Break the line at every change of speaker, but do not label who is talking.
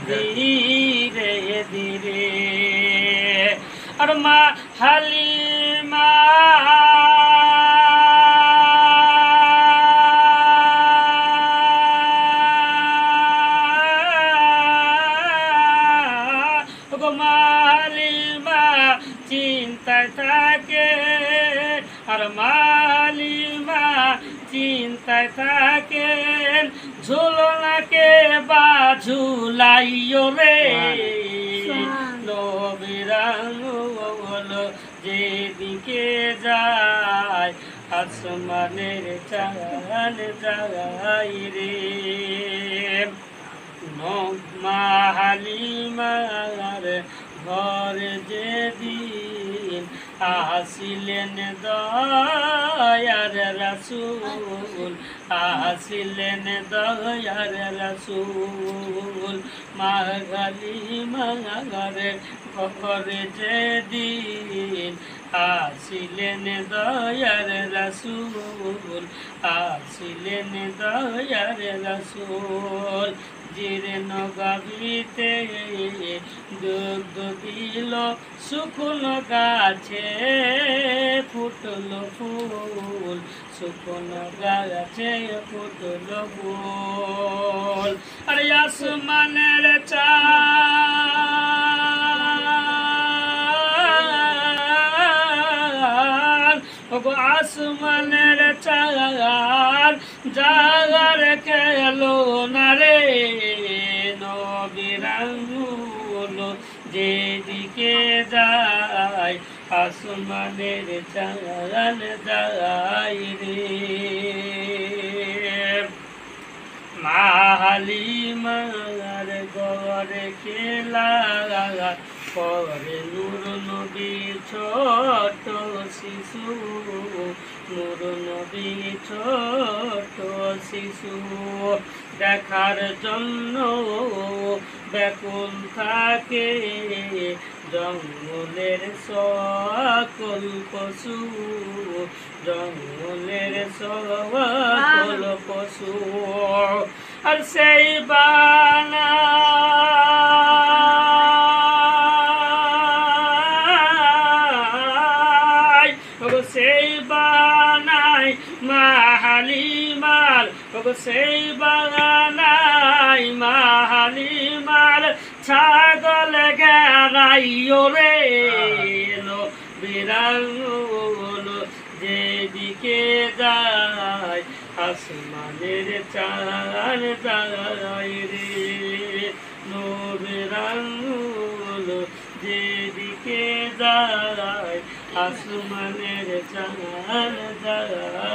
ধীরে ধীরে আর মা হালিমা মালিমা চিন্তায় থাকে আর মালিমা চিন্তায় থাকেন ঝুলনাকে বা ঝুলাইও রে নবীরাঙ্গুল যেদিকে যায় আসমানের চাঁদ যায় রে মা হালিমার ঘরে যেদিন আসিলেন দয়ার রাসূল আসিলেন দয়ার রাসূল মা হালিমার ঘরে যেদিন আসিলেন দয়ার রাসূল আসিলেন দয়ার রাসূল জীর্ণ গাভীতে দুগ্ধ দিল শুকনো গাছে ফুটল ফুল শুকনো গাছে ফুটল ফুল আরে আসমানের চাঁদ ওগো আসমানের চাঁদ জাগার খেলো না রে নবীরাঙ্গুল যেদিকে যায় আসমানের চাঁদ যায় রে মা হালিমার ঘরে খেলা করে নূর নবী ছোট শিশু নূর নবী ছোট শিশু দেখার জন্য ব্যাকুল থাকে জঙ্গলের সকল পশু জঙ্গলের সকল পশু আর সেই বানা সেই বানাই মা হালিমার সেই বানাই মা হালিমার ছাগল ঘেরাইও রে নবীরাঙ্গুল যেদিকে যায় আসমানের চাঁদ যায় রে নবীরাঙ্গুল যেদিকে যায় আসমানের চাঁদ যায়